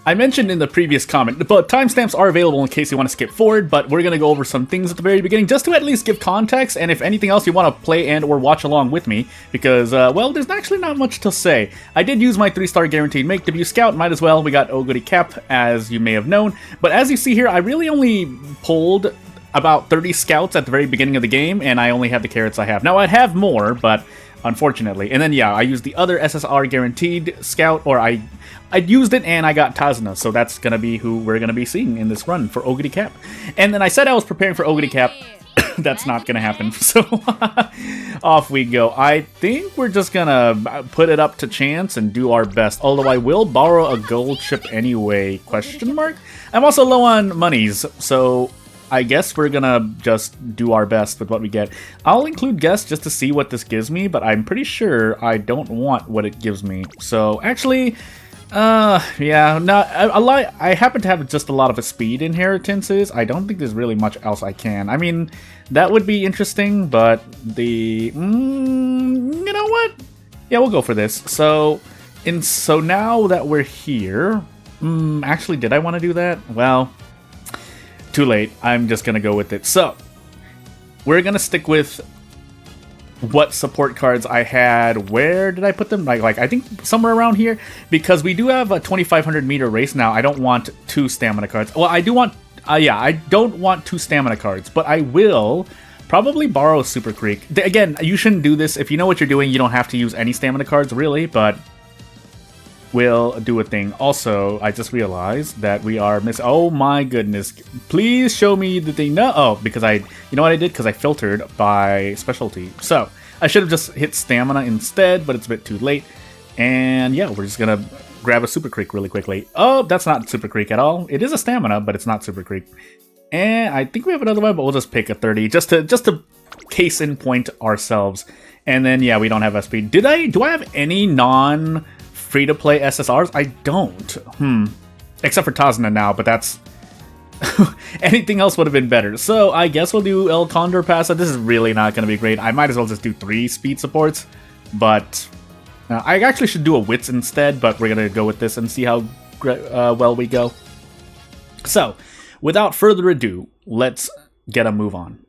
I mentioned in the previous comment, but timestamps are available in case you want to skip forward, but we're going to go over some things at the very beginning just to at least give context, and if anything else you want to play and or watch along with me, because, well, there's actually not much to say. I did use my 3-star guaranteed make debut scout, might as well. We got Oguri Cap, as you may have known, but as you see here, I really only pulled about 30 scouts at the very beginning of the game, and I only have the carrots I have. Now, I'd have more, but unfortunately. And then, yeah, I used the other SSR guaranteed scout, or I used it and I got Tazuna, so that's going to be who we're going to be seeing in this run for Oguri Cap. And then I said I was preparing for Oguri Cap. That's not going to happen, so off we go. I think we're just going to put it up to chance and do our best, although I will borrow a gold chip anyway, question mark? I'm also low on monies, so I guess we're gonna just do our best with what we get. I'll include guess just to see what this gives me, but I'm pretty sure I don't want what it gives me. So actually, yeah, no, I happen to have just a lot of speed inheritances. I don't think there's really much else I can. I mean, that would be interesting, but you know what? Yeah, we'll go for this. So now that we're here, actually, did I want to do that? Well, too late. I'm just gonna go with it. So we're gonna stick with what support cards I had. Where did I put them? Like I think somewhere around here, because we do have a 2,500 meter race now. I don't want 2 stamina cards. Well, I do want, yeah, I don't want 2 stamina cards, but I will probably borrow Super Creek. Again, you shouldn't do this. If you know what you're doing, you don't have to use any stamina cards, really, but we'll do a thing. Also, I just realized that we are missing. Oh my goodness. Please show me the thing. No. Oh, because you know what I did? Because I filtered by specialty. So, I should have just hit stamina instead, but it's a bit too late. And yeah, we're just going to grab a Super Creek really quickly. Oh, that's not Super Creek at all. It is a stamina, but it's not Super Creek. And I think we have another one, but we'll just pick a 30 just to case in point ourselves. And then, yeah, we don't have SP. Do I have any free-to-play SSRs? I don't. Except for Tazuna now, but that's... anything else would have been better. So I guess we'll do El Condor Pasa. This is really not going to be great. I might as well just do 3 speed supports. But I actually should do a Wits instead, but we're going to go with this and see how well we go. So, without further ado, let's get a move on.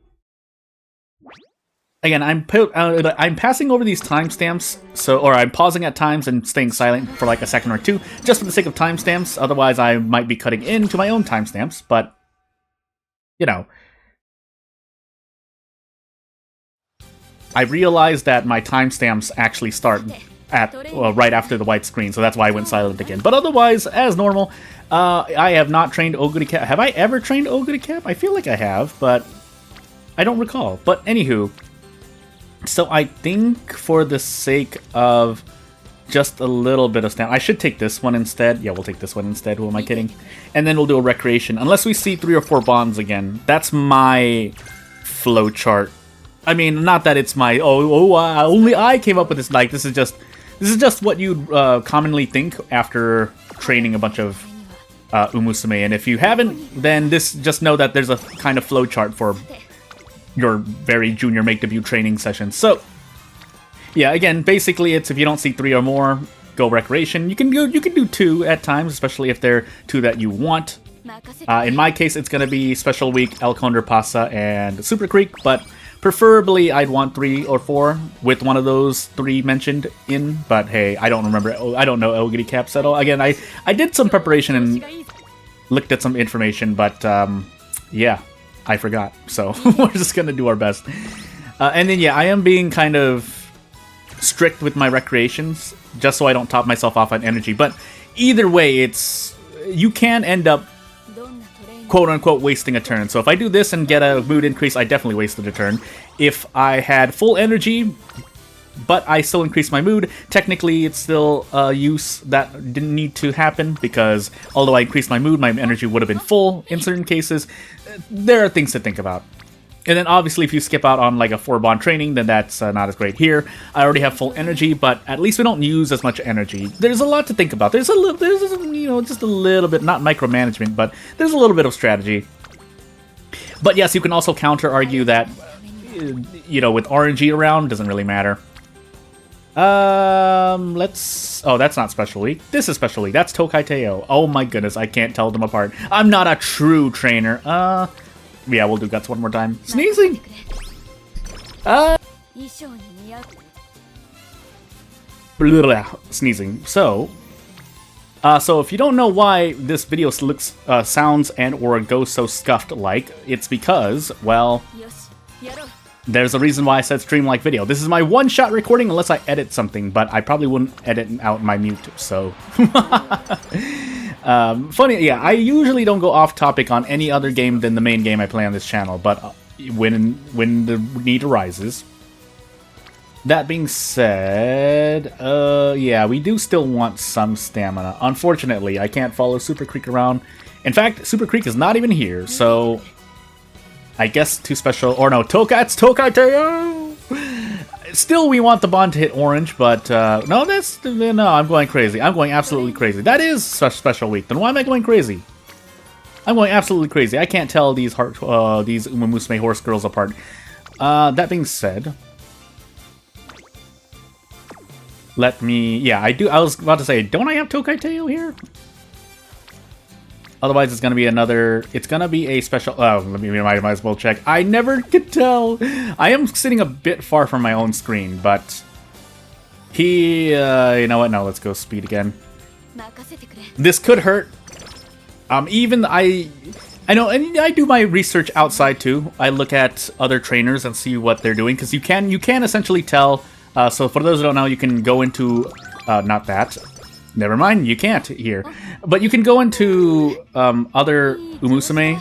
Again, I'm passing over these timestamps, or I'm pausing at times and staying silent for like a second or two, just for the sake of timestamps. Otherwise, I might be cutting into my own timestamps, but, you know. I realized that my timestamps actually start right after the white screen, so that's why I went silent again. But otherwise, as normal, I have not trained Oguri Cap. Have I ever trained Oguri Cap? I feel like I have, but I don't recall. But anywho... So I think for the sake of just a little bit of stamina, I should take this one instead. Yeah, we'll take this one instead. Who am I kidding? And then we'll do a recreation. Unless we see 3 or 4 bonds again. That's my flow chart. I mean, not that it's my only I came up with this. Like this is just what you'd commonly think after training a bunch of Musume. And if you haven't, then just know that there's a kind of flow chart for your very junior make debut training session. So yeah, again, basically it's if you don't see 3 or more, go recreation. You can do 2 at times, especially if they're 2 that you want. In my case, it's going to be Special Week, El Condor Pasa, and Super Creek, but preferably I'd want 3 or 4 with one of those 3 mentioned in. But hey, I don't remember. I don't know Oguri Caps at all. Again, I did some preparation and looked at some information, but yeah, I forgot. So we're just going to do our best. And then yeah, I am being kind of strict with my recreations just so I don't top myself off on energy. But either way, you can end up quote-unquote wasting a turn. So if I do this and get a mood increase, I definitely wasted a turn. If I had full energy, but I still increased my mood, technically it's still a use that didn't need to happen, because although I increased my mood, my energy would have been full in certain cases. There are things to think about. And then obviously if you skip out on like a 4-bond training, then that's not as great here. I already have full energy, but at least we don't use as much energy. There's a lot to think about. There's you know, just a little bit, not micromanagement, but there's a little bit of strategy. But yes, you can also counter argue that, you know, with RNG around, doesn't really matter. Let's... Oh, that's not Special Week. This is Special Week. That's Tokai Teo. Oh my goodness, I can't tell them apart. I'm not a true trainer. Yeah, we'll do Guts one more time. Sneezing! Sneezing. So if you don't know why this video looks, sounds and or goes so scuffed like, it's because, well... There's a reason why I said stream like video. This is my one-shot recording unless I edit something, but I probably wouldn't edit out my mute, so... funny, yeah, I usually don't go off topic on any other game than the main game I play on this channel, but when the need arises... That being said, yeah, we do still want some stamina. Unfortunately, I can't follow Super Creek around. In fact, Super Creek is not even here, so... I guess too special, or no, Tokat's Tokai Teo! Still, we want the bond to hit orange, but, no, I'm going crazy. I'm going absolutely crazy. That is such Special Week, then why am I going crazy? I'm going absolutely crazy. I can't tell these Musume horse girls apart. That being said... Let me... Yeah, I was about to say, don't I have Tokai Teo here? Otherwise, it's going to be another... It's going to be a special... Oh, might as well check. I never could tell. I am sitting a bit far from my own screen, but... you know what? No, let's go speed again. This could hurt. Even I know, and I do my research outside too. I look at other trainers and see what they're doing, because you can essentially tell... so for those who don't know, you can go into... not that. Never mind, you can't here. But you can go into other Umusume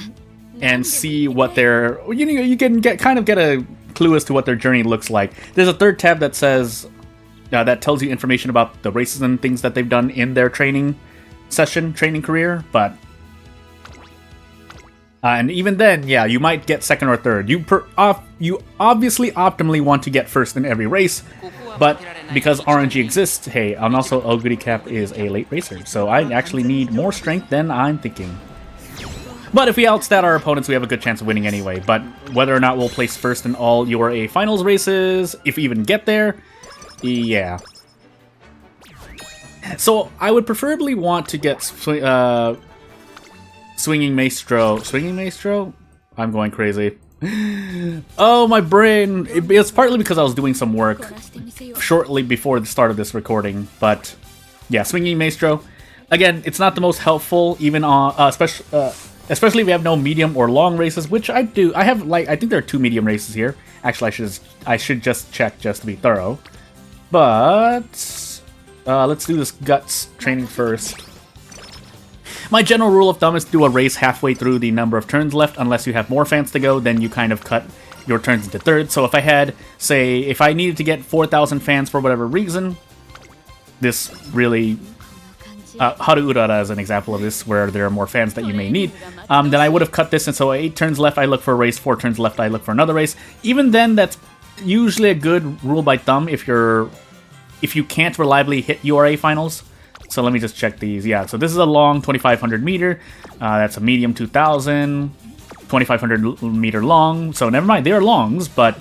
and see what their... You can kind of get a clue as to what their journey looks like. There's a third tab that says... that tells you information about the races and things that they've done in their training career, but... and even then, yeah, you might get second or third. You obviously optimally want to get first in every race, but because RNG exists, hey, and also Oguri Cap is a late racer, so I actually need more strength than I'm thinking. But if we outstat our opponents, we have a good chance of winning anyway. But whether or not we'll place first in all URA finals races, if we even get there, yeah. So I would preferably want to get Swinging Maestro. Swinging Maestro? I'm going crazy. Oh, my brain! It's partly because I was doing some work shortly before the start of this recording, but yeah, Swinging Maestro. Again, it's not the most helpful, even on especially if we have no medium or long races, which I do. I have I think there are 2 medium races here. Actually, I should just check just to be thorough. But let's do this guts training first. My general rule of thumb is to do a race halfway through the number of turns left, unless you have more fans to go, then you kind of cut your turns into thirds. So if I had, say, if I needed to get 4,000 fans for whatever reason, this really... Haru Urara is an example of this, where there are more fans that you may need. Then I would have cut this, and so 8 turns left, I look for a race, 4 turns left, I look for another race. Even then, that's usually a good rule by thumb if you can't reliably hit URA finals. So let me just check these. Yeah, so this is a long 2,500 meter. That's a medium 2,000. 2,500 meter long. So never mind, they are longs, but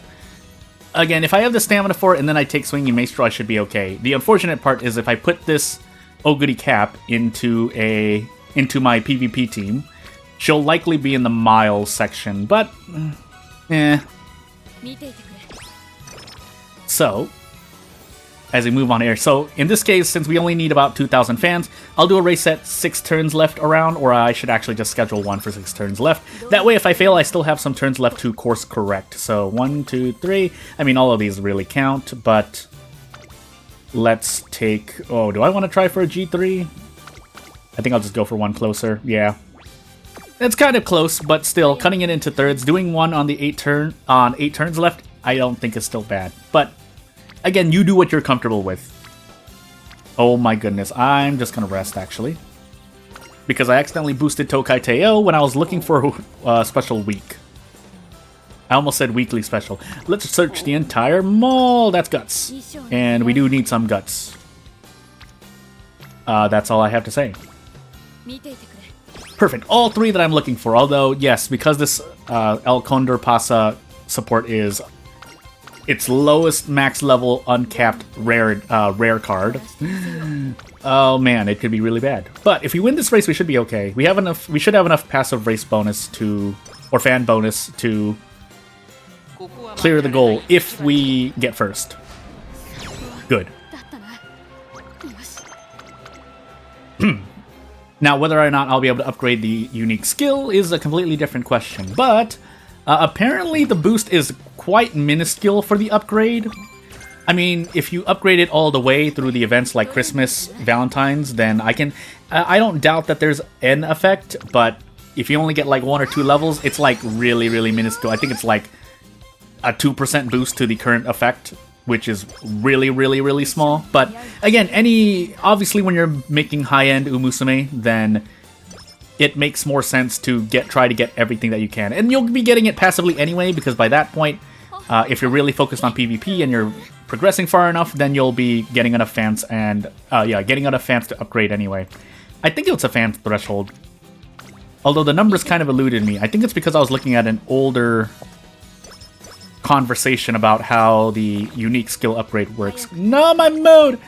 again, if I have the stamina for it and then I take Swinging Maestro, I should be okay. The unfortunate part is if I put this Oguri Cap into my PvP team, she'll likely be in the Mile section, but So, as we move on here. So, in this case, since we only need about 2,000 fans, I'll do a race at 6 turns left around, or I should actually just schedule one for 6 turns left. That way, if I fail, I still have some turns left to course correct. So, 1, 2, 3. I mean, all of these really count, but let's take... Oh, do I want to try for a G3? I think I'll just go for one closer. Yeah. It's kind of close, but still, cutting it into thirds, doing one on the 8 turns left, I don't think is still bad. But again, you do what you're comfortable with. Oh my goodness, I'm just gonna rest actually, because I accidentally boosted Tokai Teo when I was looking for a special week. I almost said weekly special. Let's search the entire mall. That's guts, and we do need some guts. That's all I have to say. Perfect, all 3 that I'm looking for. Although yes, because this El Condor Pasa support is its lowest max level uncapped rare card. Oh man, it could be really bad. But if we win this race, we should be okay. We should have enough passive race bonus or fan bonus to clear the goal if we get first. Good. Now, whether or not I'll be able to upgrade the unique skill is a completely different question, but apparently the boost is quite minuscule for the upgrade. I mean, if you upgrade it all the way through the events like Christmas, Valentine's, then I don't doubt that there's an effect, but if you only get like 1 or 2 levels, it's like really, really minuscule. I think it's like a 2% boost to the current effect, which is really, really, really small. But again, obviously when you're making high-end Musume, then it makes more sense to try to get everything that you can. And you'll be getting it passively anyway, because by that point, if you're really focused on PvP and you're progressing far enough, then you'll be getting enough fans getting enough fans to upgrade anyway. I think it's a fan threshold. Although the numbers kind of eluded me. I think it's because I was looking at an older conversation about how the unique skill upgrade works. No, my mode!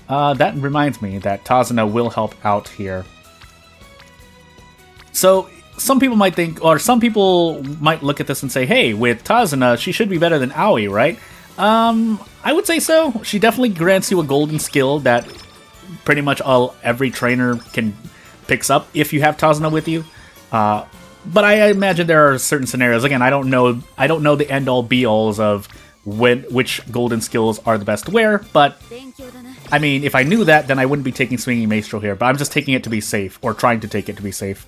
That reminds me that Tazuna will help out here. So, some people might think, or some people might look at this and say, hey, with Tazuna, she should be better than Aoi, right? I would say so. She definitely grants you a golden skill that pretty much every trainer picks up if you have Tazuna with you. But I imagine there are certain scenarios. Again, I don't know the end-all be-alls of which golden skills are the best to wear, but I mean, if I knew that, then I wouldn't be taking Swinging Maestro here, but I'm just taking it to be safe, or trying to take it to be safe.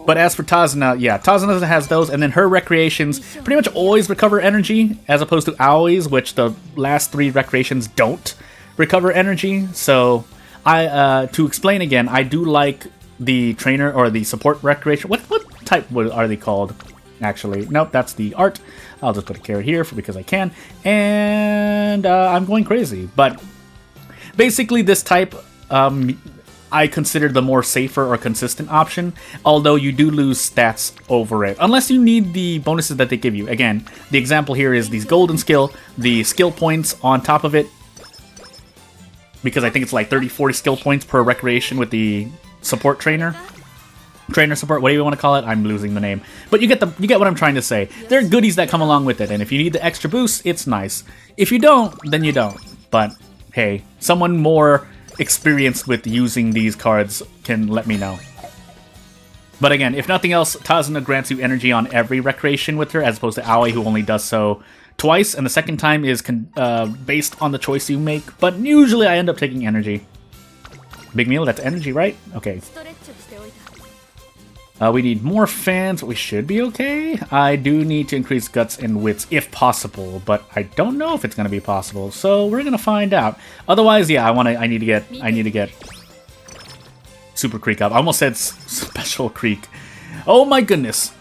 But as for Tazuna, yeah, Tazuna has those, and then her recreations pretty much always recover energy, as opposed to Aoi's, which the last 3 recreations don't recover energy. So, to explain again, I do like the trainer or the support recreation. What type are they called? Actually, nope, that's the art. I'll just put a carrot here because I can, and I'm going crazy. But basically, this type I consider the more safer or consistent option, although you do lose stats over it, unless you need the bonuses that they give you. Again, the example here is these golden skill, the skill points on top of it, because I think it's like 30-40 skill points per recreation with the support trainer support, whatever you want to call it. I'm losing the name, but you get what I'm trying to say. There are goodies that come along with it, and if you need the extra boost, it's nice. If you don't, then you don't. But hey, someone more experienced with using these cards can let me know. But again, if nothing else, Tazuna grants you energy on every recreation with her, as opposed to Aoi, who only does so twice, and the second time is based on the choice you make, but usually I end up taking energy. Big meal, that's energy, right? Okay. We need more fans, but we should be okay. I do need to increase guts and wits if possible, but I don't know if it's gonna be possible, so we're gonna find out. Otherwise, yeah, I need to get Super Creek up. I almost said Special Creek. Oh my goodness.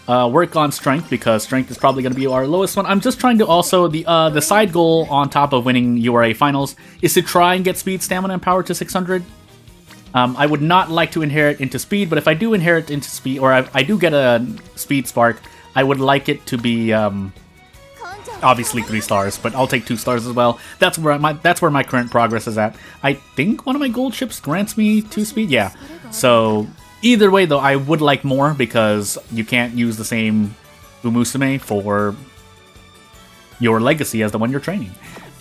Work on strength, because strength is probably going to be our lowest one. I'm just trying to also, the side goal on top of winning URA finals is to try and get speed, stamina, and power to 600. I would not like to inherit into speed, but if I do inherit into speed, or I do get a speed spark, I would like it to be obviously 3 stars, but I'll take 2 stars as well. That's where my current progress is at. I think one of my gold ships grants me 2 speed. Yeah, so either way, though, I would like more, because you can't use the same Musume for your legacy as the one you're training.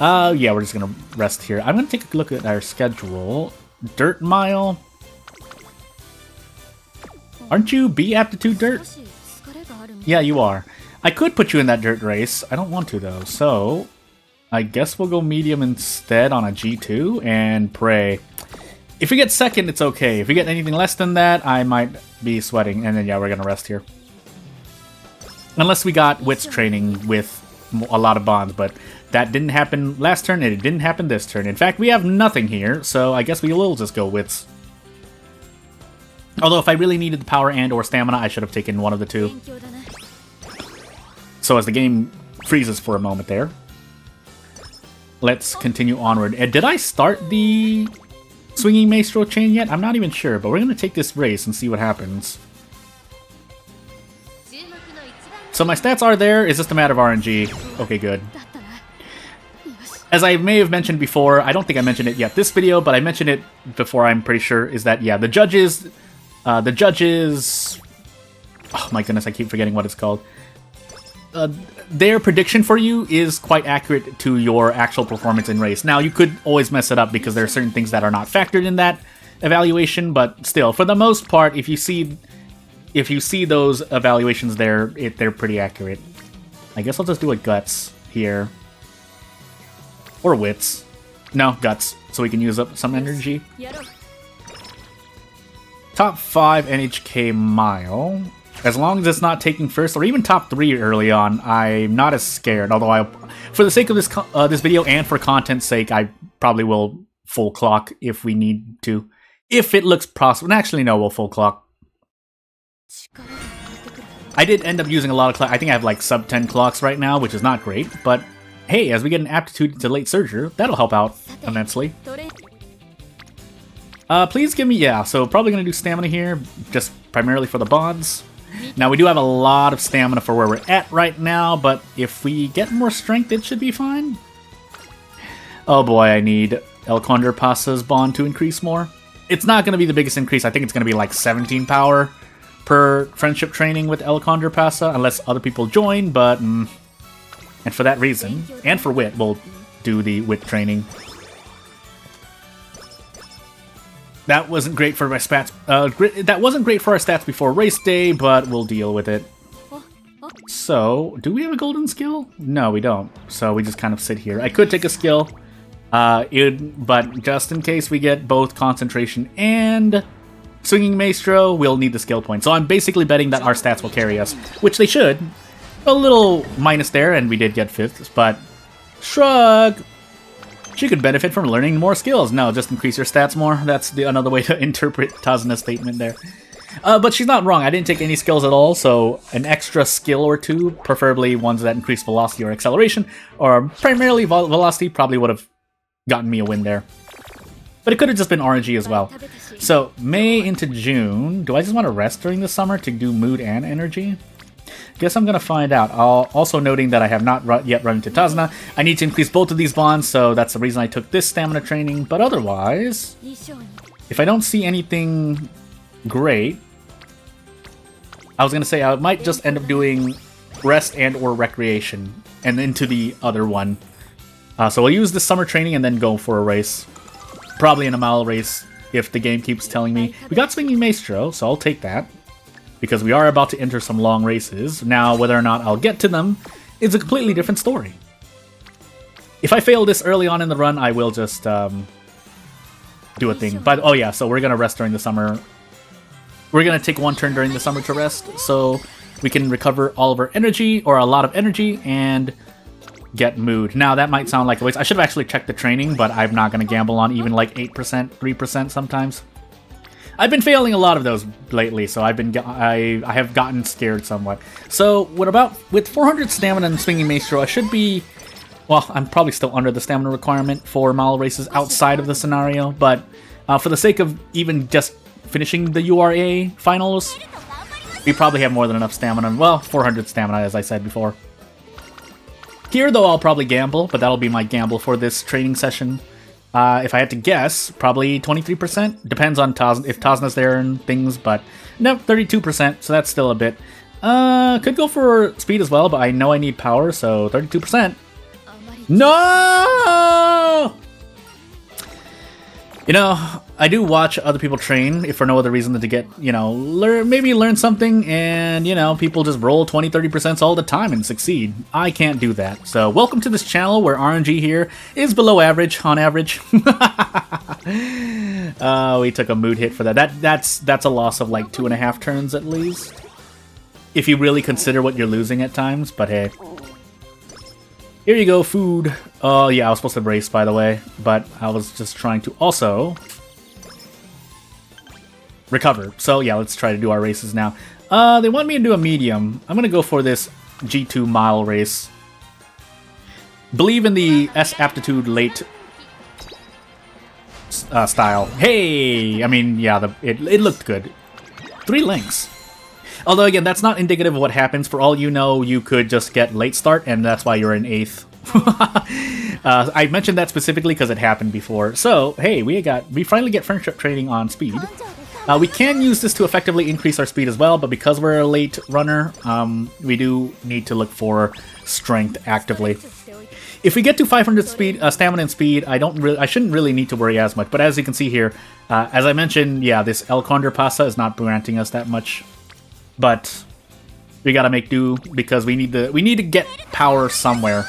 Yeah, we're just gonna rest here. I'm gonna take a look at our schedule. Dirt Mile. Aren't you B aptitude dirt? Yeah, you are. I could put you in that dirt race. I don't want to, though. So, I guess we'll go medium instead on a G2 and pray. If we get second, it's okay. If we get anything less than that, I might be sweating. And then, yeah, we're going to rest here. Unless we got Wits training with a lot of bonds, but that didn't happen last turn, and it didn't happen this turn. In fact, we have nothing here, so I guess we will just go Wits. Although, if I really needed the power and or stamina, I should have taken one of the two. So as the game freezes for a moment there, let's continue onward. And did I start the Swinging Maestro chain yet? I'm not even sure, but we're going to take this race and see what happens. So my stats are there. It's just a matter of RNG. Okay, good. As I may have mentioned before, I don't think I mentioned it yet this video, but I mentioned it before, I'm pretty sure, is that, yeah, the judges, oh my goodness, I keep forgetting what it's called. Their prediction for you is quite accurate to your actual performance in race. Now, you could always mess it up because there are certain things that are not factored in that evaluation, but still, for the most part, if you see those evaluations there, they're pretty accurate. I guess I'll just do a guts here. Or wits. No, guts, so we can use up some energy. Top 5 NHK Mile. As long as it's not taking first, or even top 3 early on, I'm not as scared. Although, for the sake of this video and for content's sake, I probably will full clock if we need to. If it looks possible. Actually, no, we'll full clock. I did end up using a lot of clock. I think I have like sub 10 clocks right now, which is not great, but hey, as we get an aptitude to late surger, that'll help out immensely. Please give me, yeah, so probably gonna do stamina here, just primarily for the bonds. Now, we do have a lot of stamina for where we're at right now, but if we get more strength, it should be fine. Oh boy, I need El Condor Pasa's bond to increase more. It's not gonna be the biggest increase. I think it's gonna be like 17 power per friendship training with El Condor Pasa, unless other people join, but and for that reason, and for wit, we'll do the wit training. That wasn't great for my stats. That wasn't great for our stats before race day, but we'll deal with it. So, do we have a golden skill? No, we don't. So we just kind of sit here. I could take a skill, but just in case we get both concentration and swinging maestro, we'll need the skill point. So I'm basically betting that our stats will carry us, which they should. A little minus there, and we did get 5th, but shrug. She could benefit from learning more skills. No, just increase your stats more. That's another way to interpret Tazuna's statement there. But she's not wrong. I didn't take any skills at all, so an extra skill or two, preferably ones that increase velocity or acceleration, or primarily velocity, probably would have gotten me a win there. But it could have just been RNG as well. So, May into June. Do I just want to rest during the summer to do mood and energy? Guess I'm going to find out. Also noting that I have not yet run into Tazuna. I need to increase both of these bonds, so that's the reason I took this stamina training. But otherwise, if I don't see anything great, I was going to say I might just end up doing rest and or recreation and into the other one. So we'll use the summer training and then go for a race. Probably in a mile race if the game keeps telling me. We got Swinging Maestro, so I'll take that. Because we are about to enter some long races. Now, whether or not I'll get to them is a completely different story. If I fail this early on in the run, I will just do a thing. But oh yeah, so we're going to rest during the summer. We're going to take one turn during the summer to rest, so we can recover all of our energy, or a lot of energy, and get mood. Now, that might sound like a waste. I should have actually checked the training, but I'm not going to gamble on even like 8%, 3% sometimes. I've been failing a lot of those lately, so I have gotten scared somewhat. So with 400 stamina and Swinging Maestro, I should be, well, I'm probably still under the stamina requirement for mile races outside of the scenario, but for the sake of even just finishing the URA finals, we probably have more than enough stamina. Well, 400 stamina, as I said before. Here, though, I'll probably gamble, but that'll be my gamble for this training session. If I had to guess, probably 23%. Depends on if Tazuna's there and things, but no, 32%, so that's still a bit. Could go for speed as well, but I know I need power, so 32%. No! You know, I do watch other people train, if for no other reason than to get, you know, maybe learn something, and, you know, people just roll 20-30% all the time and succeed. I can't do that. So, welcome to this channel where RNG here is below average, on average. We took a mood hit for that. That's a loss of like 2.5 turns at least. If you really consider what you're losing at times, but hey. Here you go, food. Oh, yeah, I was supposed to race, by the way, but I was just trying to also recover. So, yeah, let's try to do our races now. They want me to do a medium. I'm going to go for this G2 mile race. Believe in the S aptitude late style. Hey! I mean, yeah, it looked good. 3 links. Although, again, that's not indicative of what happens. For all you know, you could just get late start, and that's why you're in 8th. I mentioned that specifically because it happened before. So, hey, we finally get friendship training on speed. We can use this to effectively increase our speed as well, but because we're a late runner, we do need to look for strength actively. If we get to 500 speed, stamina and speed, I shouldn't really need to worry as much. But as you can see here, as I mentioned, yeah, this El Condor Pasta is not granting us that much. But we gotta make do because we need to get power somewhere.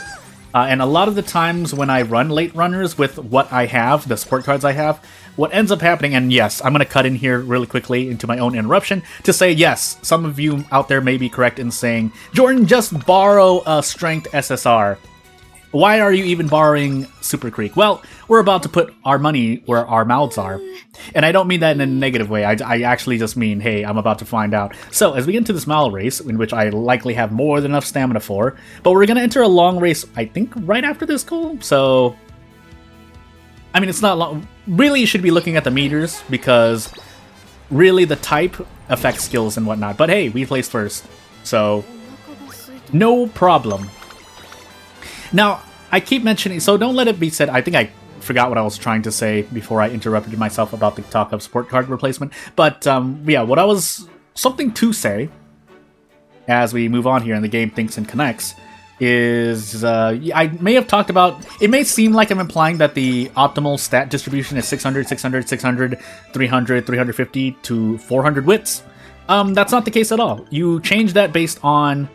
And a lot of the times when I run late runners with what I have, the support cards I have, what ends up happening, and yes, I'm going to cut in here really quickly into my own interruption to say, yes, some of you out there may be correct in saying, Jordan, just borrow a Strength SSR. Why are you even borrowing Super Creek? Well, we're about to put our money where our mouths are. And I don't mean that in a negative way. I actually just mean, hey, I'm about to find out. So, as we get into this mile race, in which I likely have more than enough stamina for, but we're going to enter a long race, I think, right after this goal. So, I mean, it's not long. Really, you should be looking at the meters, because really the type affects skills and whatnot. But hey, we placed first. So, no problem. Now, I keep mentioning, so don't let it be said, I think I forgot what I was trying to say before I interrupted myself about the talk of support card replacement. But, yeah, what I was, something to say, as we move on here and the game thinks and connects, is, I may have talked about, it may seem like I'm implying that the optimal stat distribution is 600, 600, 600, 300, 350 to 400 wits. That's not the case at all. You change that based on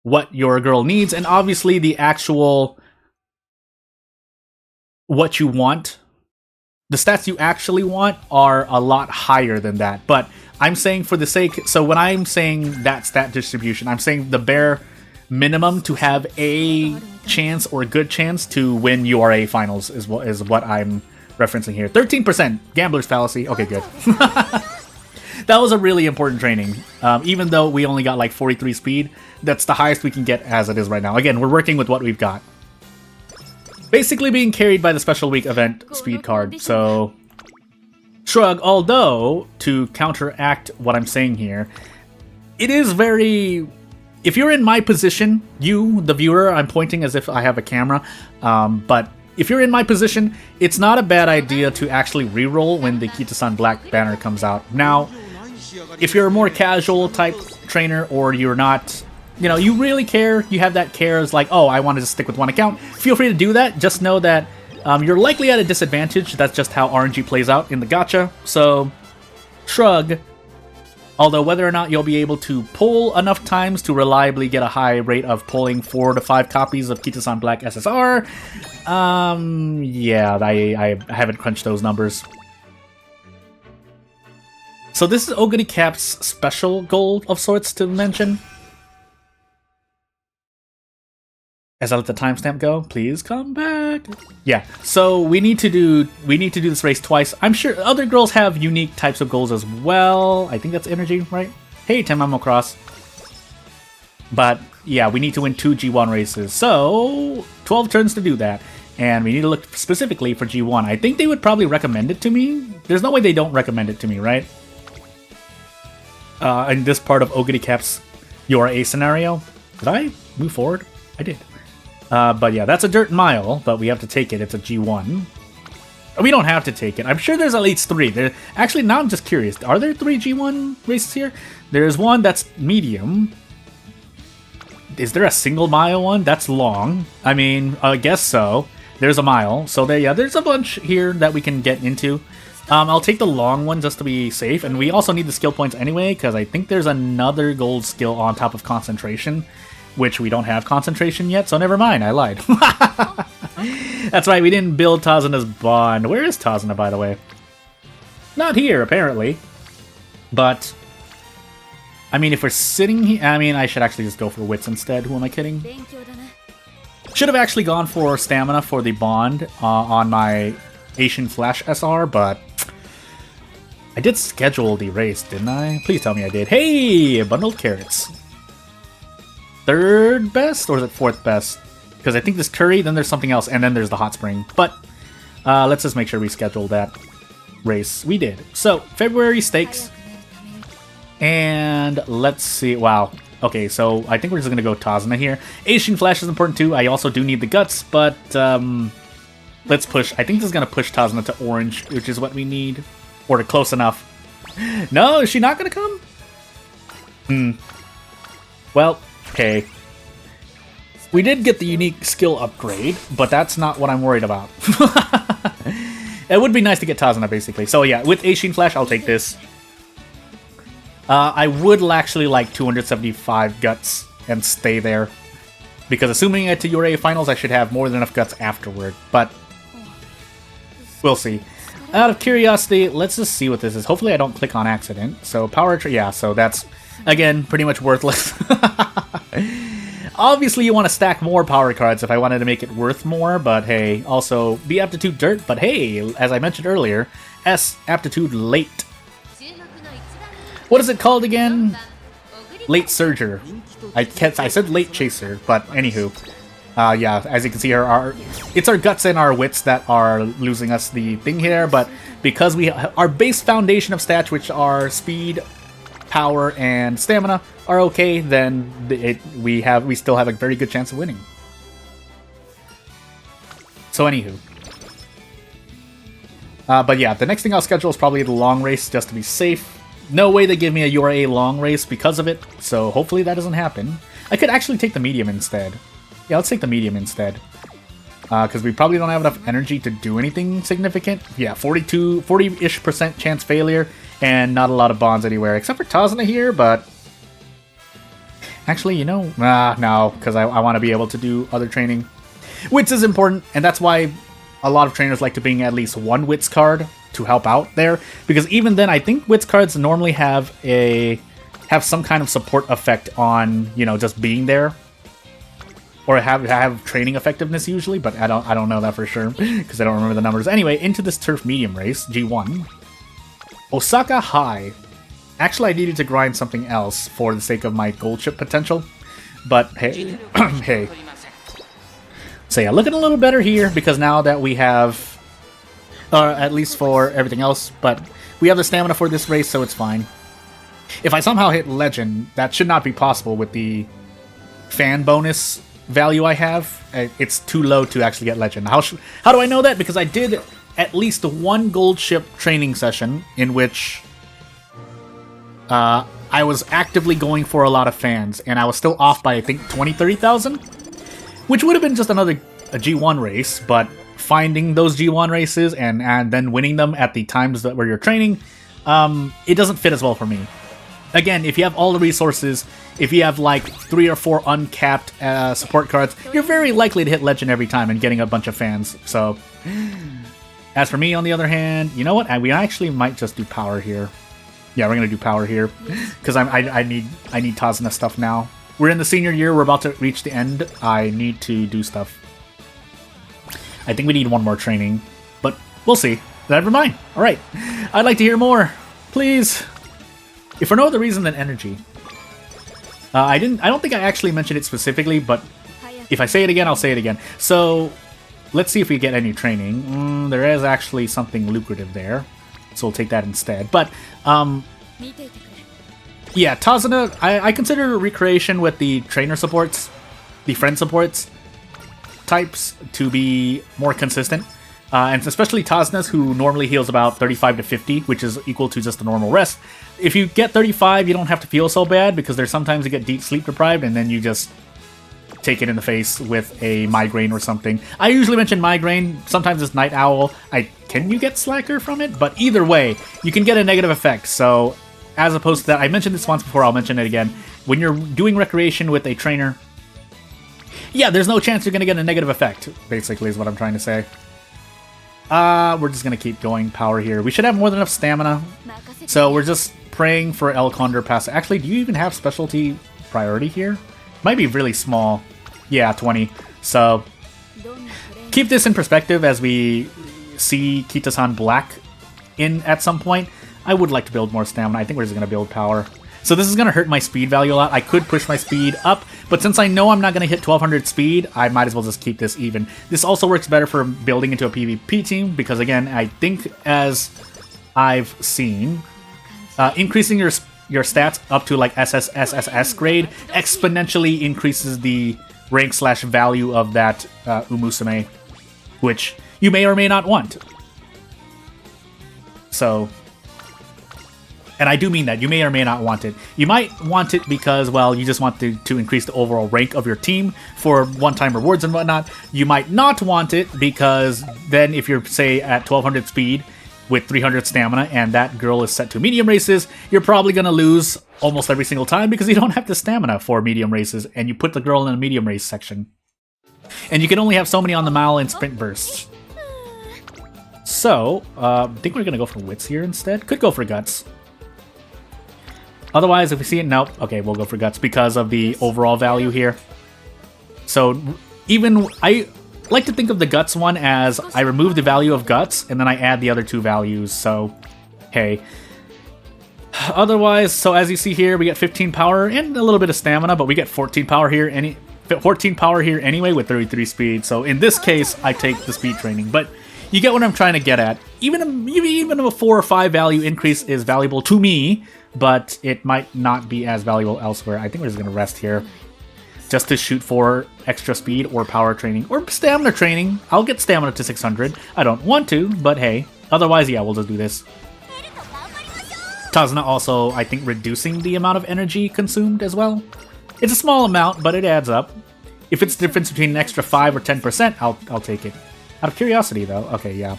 what your girl needs, and obviously the actual what you want, the stats you actually want are a lot higher than that. But I'm saying for the sake, so when I'm saying that stat distribution, I'm saying the bare minimum to have a chance or a good chance to win URA finals is what I'm referencing here. 13%, gambler's fallacy. Okay, good. That was a really important training. Even though we only got like 43 speed, that's the highest we can get as it is right now. Again, we're working with what we've got. Basically being carried by the Special Week event speed card, so shrug, although, to counteract what I'm saying here, it is very... If you're in my position, you, the viewer, I'm pointing as if I have a camera, but if you're in my position, it's not a bad idea to actually reroll when the Kita-san Black banner comes out. Now, if you're a more casual type trainer, or you're not, you know, you really care, you have that care as like, oh, I want to just stick with one account, feel free to do that. Just know that you're likely at a disadvantage. That's just how RNG plays out in the gacha. So, shrug. Although whether or not you'll be able to pull enough times to reliably get a high rate of pulling 4 to 5 copies of Kita-san Black SSR, yeah, I haven't crunched those numbers. So this is Oguri Cap's special goal of sorts to mention. As I let the timestamp go, please come back. Yeah, so we need to do this race twice. I'm sure other girls have unique types of goals as well. I think that's energy, right? Hey, Tenmo Cross. But yeah, we need to win 2 G1 races. So 12 turns to do that. And we need to look specifically for G1. I think they would probably recommend it to me. There's no way they don't recommend it to me, right? In this part of Oguri Cap's URA scenario. Did I move forward? I did. But yeah, that's a dirt mile, but we have to take it. It's a G1. We don't have to take it. I'm sure there's at least 3. Actually, now I'm just curious. Are there 3 G1 races here? There's one that's medium. Is there a single mile one? That's long. I mean, I guess so. There's a mile. So there, yeah, there's a bunch here that we can get into. I'll take the long one just to be safe. And we also need the skill points anyway, because I think there's another gold skill on top of concentration, which we don't have concentration yet, so never mind, I lied. That's right, we didn't build Tazuna's bond. Where is Tazuna, by the way? Not here, apparently. But, I mean, if we're sitting here... I mean, I should actually just go for wits instead. Who am I kidding? Should have actually gone for stamina for the bond on my Asian Flash SR, but... I did schedule the race, didn't I? Please tell me I did. Hey! Bundled carrots. 3rd best, or is it 4th best? Because I think there's curry, then there's something else, and then there's the hot spring. But let's just make sure we schedule that race. We did. So, February stakes. And let's see. Wow. Okay, so I think we're just going to go Tazuna here. Asian Flash is important too. I also do need the guts, but let's push. I think this is going to push Tazuna to orange, which is what we need. Or to close enough. No, is she not going to come? Well, okay. We did get the unique skill upgrade, but that's not what I'm worried about. It would be nice to get Tazuna, basically. So yeah, with Asian Flash, I'll take this. I would actually like 275 guts and stay there. Because assuming I get to URA finals, I should have more than enough guts afterward. But we'll see. Out of curiosity, let's just see what this is. Hopefully I don't click on accident. So power... yeah, so that's, again, pretty much worthless. Obviously, you want to stack more power cards if I wanted to make it worth more, but hey, also, B aptitude dirt, but hey, as I mentioned earlier, S aptitude late. What is it called again? Late Surger. I said late chaser, but anywho. Yeah, as you can see here, it's our guts and our wits that are losing us the thing here, but because our base foundation of stats, which are speed, power, and stamina, are okay, then we still have a very good chance of winning. So anywho. But yeah, the next thing I'll schedule is probably the long race, just to be safe. No way they give me a URA long race because of it, so hopefully that doesn't happen. I could actually take the medium instead. Yeah, let's take the medium instead. Because we probably don't have enough energy to do anything significant. Yeah, 40-ish% chance failure, and not a lot of bonds anywhere, except for Tazuna here, but... Actually, you know, no, because I want to be able to do other training. Wits is important, and that's why a lot of trainers like to bring at least one Wits card to help out there, because even then, I think Wits cards normally have some kind of support effect on, you know, just being there. Or have training effectiveness usually, but I don't know that for sure because I don't remember the numbers. Anyway, into this turf medium race, G1. Osaka High. Actually, I needed to grind something else for the sake of my gold chip potential, but hey, hey. So yeah, looking a little better here because now that we have, at least for everything else, but we have the stamina for this race, so it's fine. If I somehow hit Legend, that should not be possible with the fan bonus value I have. It's too low to actually get Legend. How do I know that? Because I did at least one gold ship training session in which I was actively going for a lot of fans, and I was still off by, I think, 30,000, which would have been just a G1 race, but finding those G1 races and then winning them at the times where you're training, it doesn't fit as well for me. Again, if you have all the resources, if you have like 3 or 4 uncapped support cards, you're very likely to hit Legend every time and getting a bunch of fans. So, as for me, on the other hand, you know what? We actually might just do power here. Yeah, we're gonna do power here because I need Tazuna stuff now. We're in the senior year. We're about to reach the end. I need to do stuff. I think we need one more training, but we'll see. Never mind. All right, I'd like to hear more, please. If for no other reason than energy. I don't think I actually mentioned it specifically, but if I say it again, I'll say it again. So, let's see if we get any training. There is actually something lucrative there, so we'll take that instead. But, yeah, Tazuna, I consider recreation with the trainer supports, the friend supports types to be more consistent. And especially Tazuna's, who normally heals about 35 to 50, which is equal to just a normal rest. If you get 35, you don't have to feel so bad, because there's sometimes you get deep sleep deprived, and then you just take it in the face with a migraine or something. I usually mention migraine, sometimes it's night owl. Can you get slacker from it? But either way, you can get a negative effect. So, as opposed to that, I mentioned this once before, I'll mention it again. When you're doing recreation with a trainer, yeah, there's no chance you're going to get a negative effect, basically, is what I'm trying to say. We're just gonna keep going power here. We should have more than enough stamina. So we're just praying for El Condor pass. Actually, do you even have specialty priority here? Might be really small. Yeah, 20. So keep this in perspective as we see Kita-san Black in at some point. I would like to build more stamina. I think we're just gonna build power. So this is going to hurt my speed value a lot. I could push my speed up, but since I know I'm not going to hit 1200 speed, I might as well just keep this even. This also works better for building into a PvP team, because again, I think as I've seen, increasing your stats up to like SSSSS grade exponentially increases the rank/value of that Umusume, which you may or may not want. So, and I do mean that, you may or may not want it. You might want it because, well, you just want to increase the overall rank of your team for one-time rewards and whatnot. You might not want it because then if you're, say, at 1200 speed with 300 stamina and that girl is set to medium races, you're probably going to lose almost every single time because you don't have the stamina for medium races and you put the girl in a medium race section. And you can only have so many on the mile in sprint bursts. So, I think we're going to go for wits here instead. Could go for guts. Otherwise, if we see it, nope. Okay, we'll go for guts because of the overall value here. So, even I like to think of the guts one as I remove the value of guts and then I add the other two values. So, hey. Otherwise, so as you see here, we get 15 power and a little bit of stamina, but we get 14 power here. 14 power here anyway with 33 speed. So in this case, I take the speed training, but you get what I'm trying to get at. Even a 4 or 5 value increase is valuable to me, but it might not be as valuable elsewhere. I think we're just going to rest here just to shoot for extra speed or power training or stamina training. I'll get stamina to 600. I don't want to, but hey. Otherwise, yeah, we'll just do this. Tazuna also, I think, reducing the amount of energy consumed as well. It's a small amount, but it adds up. If it's the difference between an extra 5 or 10%, I'll take it. Out of curiosity, though. Okay, yeah.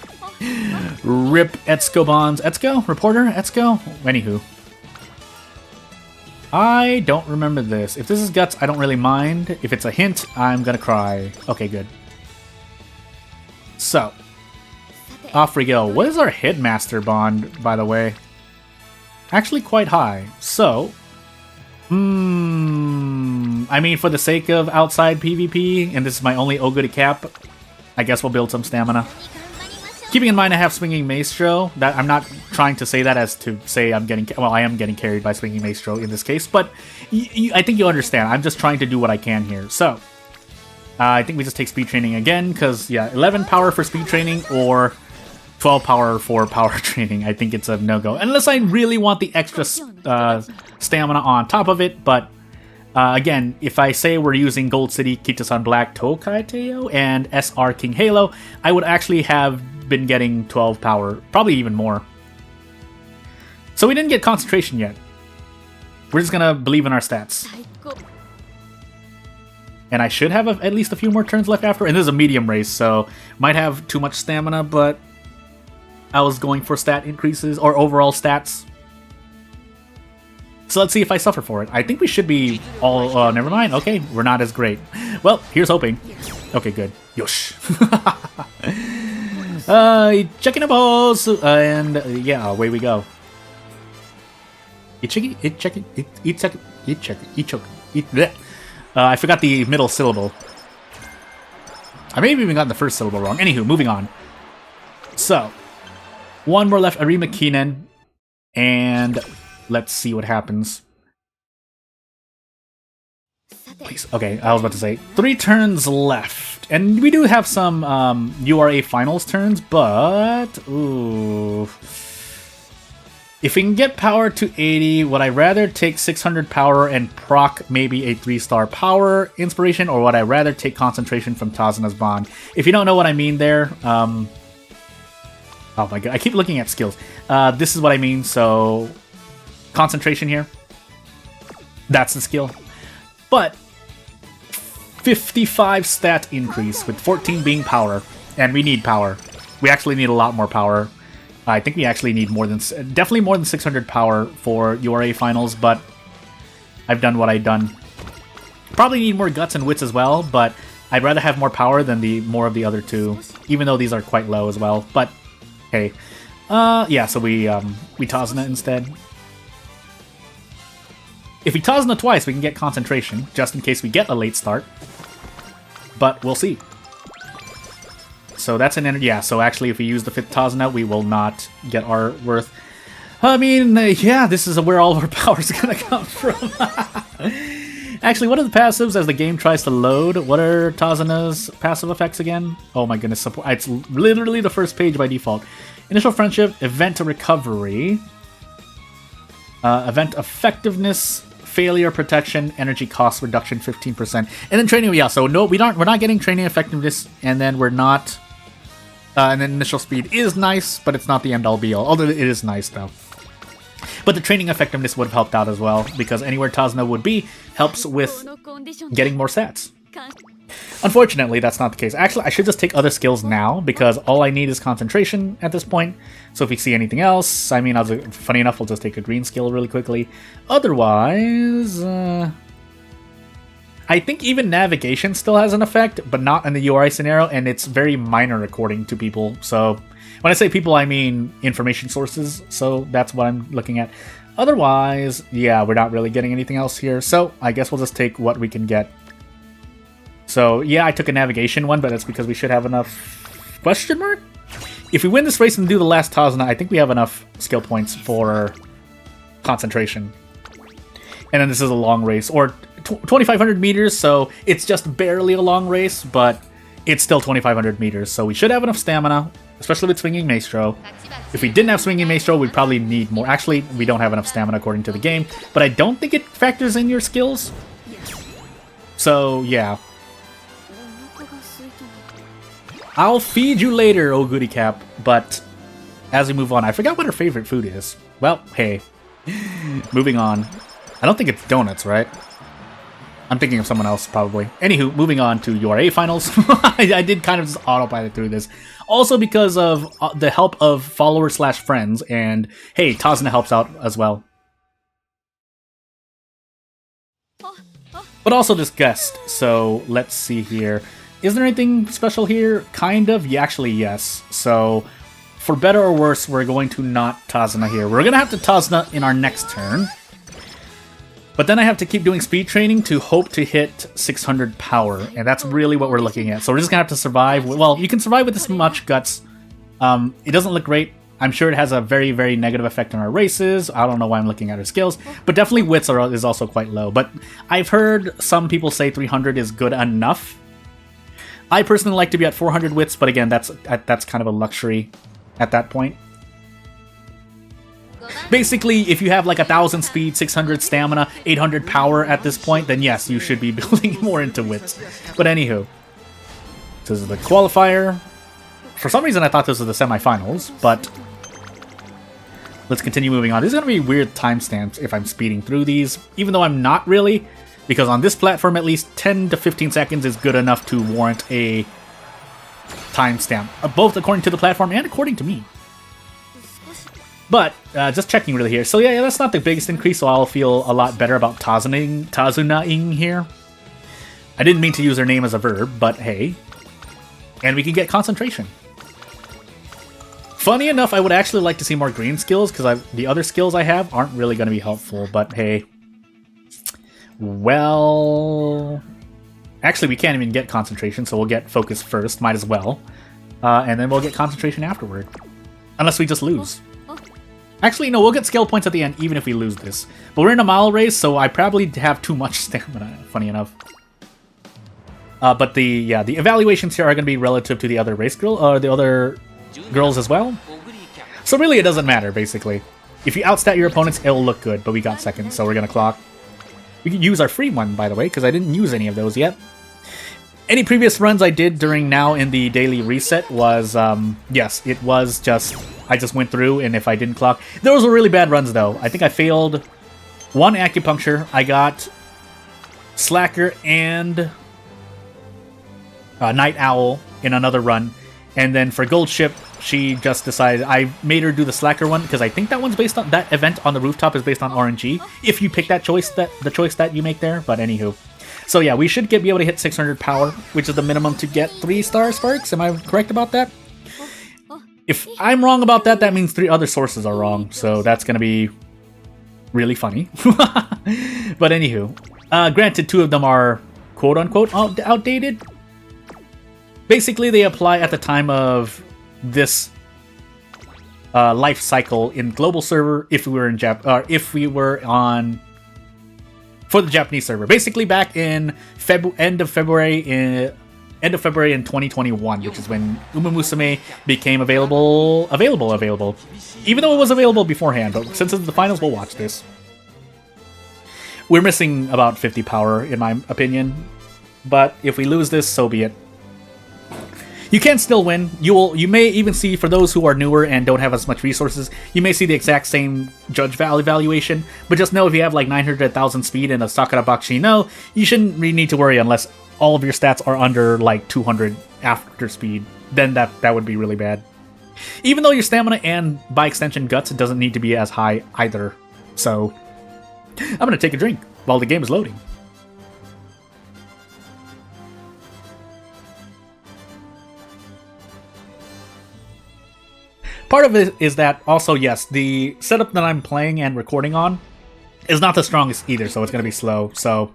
Rip Etsuko bonds. Etsuko? Reporter? Etsuko? Anywho. I don't remember this. If this is guts, I don't really mind. If it's a hint, I'm gonna cry. Okay, good. So. Off we go. What is our Headmaster bond, by the way? Actually quite high. So. I mean, for the sake of outside PvP, and this is my only Oguri cap, I guess we'll build some stamina. Keeping in mind I have Swinging Maestro, that I'm not trying to say that as to say I'm getting... Well, I am getting carried by Swinging Maestro in this case, but I think you understand. I'm just trying to do what I can here. So, I think we just take speed training again, because, yeah, 11 power for speed training or 12 power for power training. I think it's a no-go. Unless I really want the extra stamina on top of it, but... again, if I say we're using Gold City, Kitasan Black, Tokai Teo, and SR King Halo, I would actually have been getting 12 power, probably even more. So we didn't get concentration yet. We're just gonna believe in our stats. And I should have at least a few more turns left after, and this is a medium race, so might have too much stamina, but I was going for stat increases, or overall stats. So let's see if I suffer for it. I think we should be all... never mind. Okay, we're not as great. Well, here's hoping. Okay, good. Yosh. Checking the balls. And yeah, away we go. I forgot the middle syllable. I may have even gotten the first syllable wrong. Anywho, moving on. So, one more left. Arima Kinen. And... let's see what happens. Please. Okay, I was about to say 3 turns left, and we do have some URA finals turns, but ooh, if we can get power to 80, would I rather take 600 power and proc maybe a 3-star power inspiration, or would I rather take concentration from Tazuna's bond? If you don't know what I mean there, oh my god, I keep looking at skills. This is what I mean. So. Concentration here. That's the skill. But 55 stat increase with 14 being power. And we need power. We actually need a lot more power. I think we actually need more than... definitely more than 600 power for URA finals, but I've done what I've done. Probably need more guts and wits as well, but I'd rather have more power than more of the other two. Even though these are quite low as well. But, hey. Yeah, so we Tazuna instead. If we Tazuna twice, we can get concentration, just in case we get a late start. But we'll see. So that's an energy. Yeah, so actually if we use the 5th Tazuna, we will not get our worth. I mean, yeah, this is where all of our power is going to come from. Actually, what are the passives as the game tries to load? What are Tazuna's passive effects again? Oh my goodness, it's literally the first page by default. Initial friendship, event to recovery. Event effectiveness, failure protection, energy cost reduction 15%, and then training. Yeah, so no, we're not getting training effectiveness, and then we're not. And then initial speed is nice, but it's not the end all be all. Although it is nice though. But the training effectiveness would have helped out as well, because anywhere Tazuna would be helps with getting more stats. Unfortunately, that's not the case. Actually, I should just take other skills now, because all I need is concentration at this point. So if we see anything else, I mean, funny enough, we'll just take a green skill really quickly. Otherwise, I think even navigation still has an effect, but not in the URI scenario, and it's very minor according to people. So when I say people, I mean information sources, so that's what I'm looking at. Otherwise, yeah, we're not really getting anything else here, so I guess we'll just take what we can get. So, yeah, I took a navigation one, but that's because we should have enough... Question mark? If we win this race and do the last Tazuna, I think we have enough skill points for concentration. And then this is a long race, or 2,500 meters, so it's just barely a long race, but it's still 2,500 meters, so we should have enough stamina, especially with Swinging Maestro. If we didn't have Swinging Maestro, we'd probably need more. Actually, we don't have enough stamina according to the game, but I don't think it factors in your skills. So, yeah. I'll feed you later, Oguri Cap, but as we move on, I forgot what her favorite food is. Well, hey. Moving on. I don't think it's donuts, right? I'm thinking of someone else, probably. Anywho, moving on to URA finals. I did kind of just autopilot through this. Also because of the help of followers/friends, and hey, Tazuna helps out as well. But also this guest, so let's see here. Is there anything special here? Kind of. Yeah, actually, yes. So, for better or worse, we're going to not Tazuna here. We're going to have to Tazuna in our next turn. But then I have to keep doing speed training to hope to hit 600 power. And that's really what we're looking at. So we're just going to have to survive. Well, you can survive with this much guts. It doesn't look great. I'm sure it has a very, very negative effect on our races. I don't know why I'm looking at our skills. But definitely wits is also quite low. But I've heard some people say 300 is good enough. I personally like to be at 400 wits, but again, that's kind of a luxury at that point. Basically, if you have like 1,000 speed, 600 stamina, 800 power at this point, then yes, you should be building more into wits. But anywho, this is the qualifier. For some reason, I thought this was the semifinals, but let's continue moving on. These are going to be weird timestamps if I'm speeding through these, even though I'm not really. Because on this platform, at least 10 to 15 seconds is good enough to warrant a timestamp, both according to the platform and according to me. But, just checking really here. So yeah, that's not the biggest increase, so I'll feel a lot better about Tazuna-ing here. I didn't mean to use her name as a verb, but hey. And we can get concentration. Funny enough, I would actually like to see more green skills, because the other skills I have aren't really going to be helpful, but hey. Well, actually we can't even get concentration, so we'll get focus first, might as well. And then we'll get concentration afterward. Unless we just lose. Actually, no, we'll get skill points at the end, even if we lose this. But we're in a mile race, so I probably have too much stamina, funny enough. But the evaluations here are going to be relative to the other the other girls as well. So really it doesn't matter, basically. If you outstat your opponents, it'll look good, but we got second, so we're going to clock. We can use our free one, by the way, because I didn't use any of those yet. Any previous runs I did during now in the daily reset was, yes, it was just, I just went through, and if I didn't clock... Those were really bad runs, though. I think I failed one acupuncture. I got Slacker and Night Owl in another run. And then for Gold Ship, she just decided... I made her do the Slacker one, because I think that one's based on... That event on the rooftop is based on RNG. If you pick that choice, the choice that you make there. But anywho. So yeah, we should be able to hit 600 power, which is the minimum to get 3-star sparks. Am I correct about that? If I'm wrong about that, that means 3 other sources are wrong. So that's going to be really funny. But anywho. Granted, 2 of them are quote-unquote outdated. Basically, they apply at the time of this life cycle in global server if we were in on for the Japanese server. Basically, back in end of February, end of February in 2021, which is when Musume became available. Even though it was available beforehand, but since it's the finals, we'll watch this. We're missing about 50 power, in my opinion, but if we lose this, so be it. You can still win. You may even see, for those who are newer and don't have as much resources, you may see the exact same judge evaluation, but just know if you have like 900,000 speed and a Sakura Bakshi no, you shouldn't really need to worry unless all of your stats are under like 200 after speed. Then that would be really bad. Even though your stamina and, by extension, guts doesn't need to be as high either. So, I'm gonna take a drink while the game is loading. Part of it is that, also, yes, the setup that I'm playing and recording on is not the strongest either, so it's going to be slow, so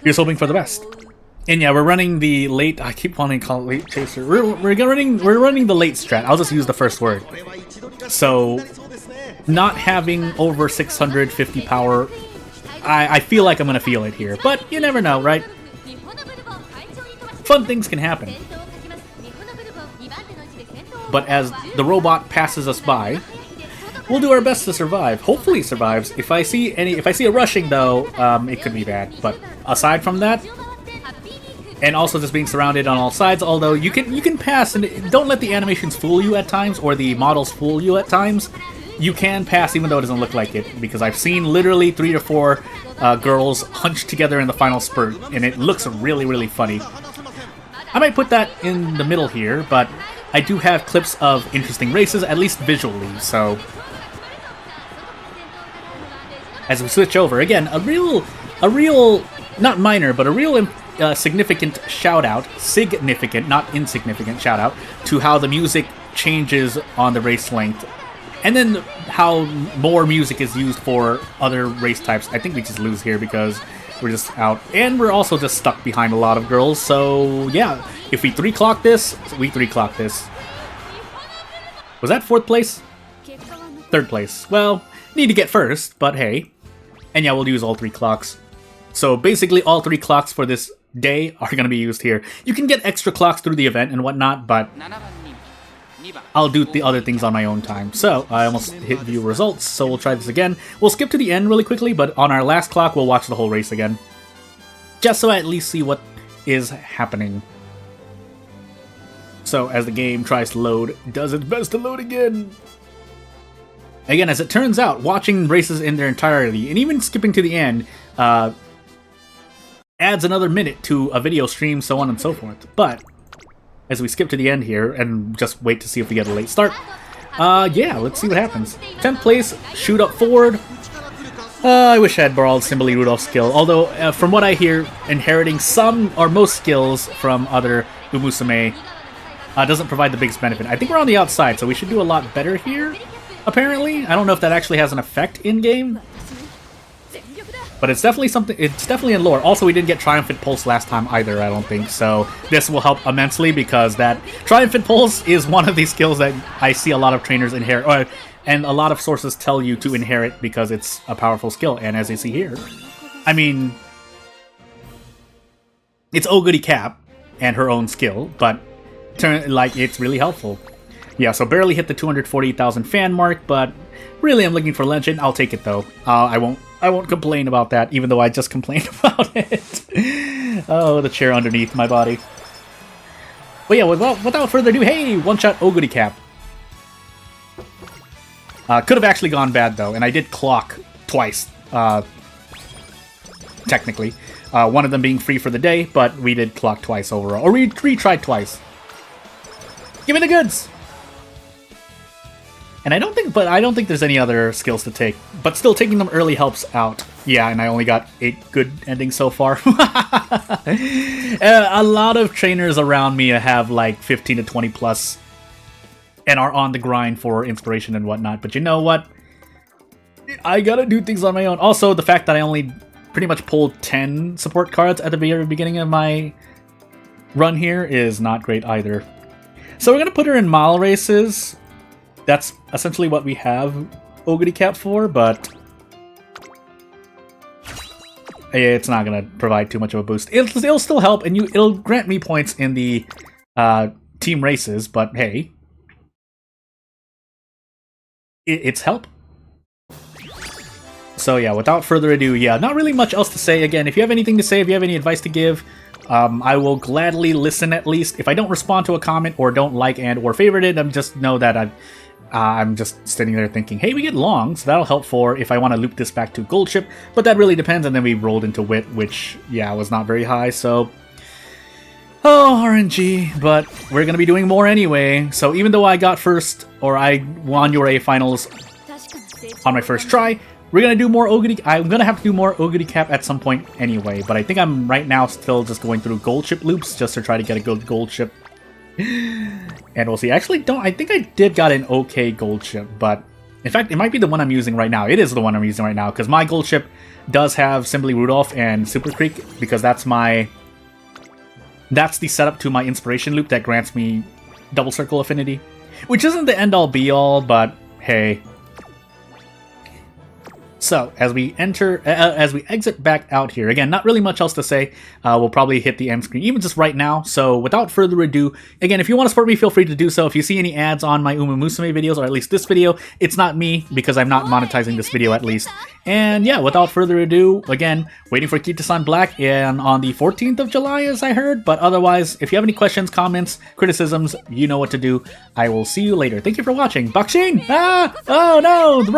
here's hoping for the best. And yeah, we're running the late, I keep wanting to call it late chaser, we're running the late strat, I'll just use the first word. So, not having over 650 power, I feel like I'm going to feel it here, but you never know, right? Fun things can happen. But as the robot passes us by, we'll do our best to survive. Hopefully it survives. If I see a rushing though, it could be bad. But aside from that, and also just being surrounded on all sides, although you can pass, and don't let the animations fool you at times, or the models fool you at times. You can pass even though it doesn't look like it, because I've seen literally 3 to 4 girls hunched together in the final spurt, and it looks really, really funny. I might put that in the middle here, but I do have clips of interesting races, at least visually, so as we switch over, again, a real, not minor, but a real significant shout-out, significant, not insignificant shout-out, to how the music changes on the race length, and then how more music is used for other race types. I think we just lose here because we're just out, and we're also just stuck behind a lot of girls, so yeah, if we 3-clock this, we 3-clock this. Was that 4th place? 3rd place. Well, need to get first, but hey. And yeah, we'll use all 3 clocks. So basically all 3 clocks for this day are going to be used here. You can get extra clocks through the event and whatnot, but I'll do the other things on my own time. So, I almost hit view results, so we'll try this again. We'll skip to the end really quickly, but on our last clock, we'll watch the whole race again. Just so I at least see what is happening. So, as the game tries to load, it does its best to load again. Again, as it turns out, watching races in their entirety, and even skipping to the end, adds another minute to a video stream, so on and so forth. But as we skip to the end here, and just wait to see if we get a late start, yeah, let's see what happens. 10th place, shoot up forward. I wish I had borrowed Simbali Rudolph's skill, although from what I hear, inheriting some or most skills from other Musume doesn't provide the biggest benefit. I think we're on the outside, so we should do a lot better here, apparently. I don't know if that actually has an effect in-game, but it's definitely something. It's definitely in lore. Also, we didn't get Triumphant Pulse last time either, I don't think, so this will help immensely because that Triumphant Pulse is one of these skills that I see a lot of trainers inherit, and a lot of sources tell you to inherit because it's a powerful skill, and as you see here, I mean, it's Oguri Cap and her own skill, but it's really helpful. Yeah, so barely hit the 248,000 fan mark, but really I'm looking for Legend. I'll take it though. I won't complain about that, even though I just complained about it. Oh, the chair underneath my body. But yeah, without further ado, hey, one-shot Oguri Cap. Could have actually gone bad though, and I did clock twice, technically. One of them being free for the day, but we did clock twice overall. Or we retried twice. Give me the goods! And I don't think there's any other skills to take. But still, taking them early helps out. Yeah, and I only got 8 good endings so far. A lot of trainers around me have like 15 to 20 plus and are on the grind for inspiration and whatnot. But you know what? I gotta do things on my own. Also, the fact that I only pretty much pulled 10 support cards at the very beginning of my run here is not great either. So we're gonna put her in mile races. That's essentially what we have Oguri Cap for, but it's not gonna provide too much of a boost. It'll still help, and it'll grant me points in the team races, but hey. It's help. So yeah, without further ado, yeah, not really much else to say. Again, if you have anything to say, if you have any advice to give, I will gladly listen at least. If I don't respond to a comment or don't like and or favorite it, just know that I'm just sitting there thinking, hey, we get long, so that'll help for if I want to loop this back to gold ship, but that really depends, and then we rolled into wit, which, yeah, was not very high, so... Oh, RNG, but we're gonna be doing more anyway, so even though I got first, or I won your A finals on my first try, we're gonna do more Oguri. I'm gonna have to do more Oguri cap at some point anyway, but I think I'm right now still just going through gold ship loops just to try to get a good gold ship. And we'll see. Actually, I think I did got an okay gold ship, but in fact, it might be the one I'm using right now. It is the one I'm using right now, because my gold ship does have Simply Rudolph and Super Creek, because that's the setup to my inspiration loop that grants me double circle affinity, which isn't the end all be all, but hey. So, as we exit back out here, again, not really much else to say. We'll probably hit the end screen, even just right now. So, without further ado, again, if you want to support me, feel free to do so. If you see any ads on my Musume videos, or at least this video, it's not me, because I'm not monetizing this video at least. And yeah, without further ado, again, waiting for Kita-san Black on the 14th of July, as I heard. But otherwise, if you have any questions, comments, criticisms, you know what to do. I will see you later. Thank you for watching. Bakshin! Ah! Oh no!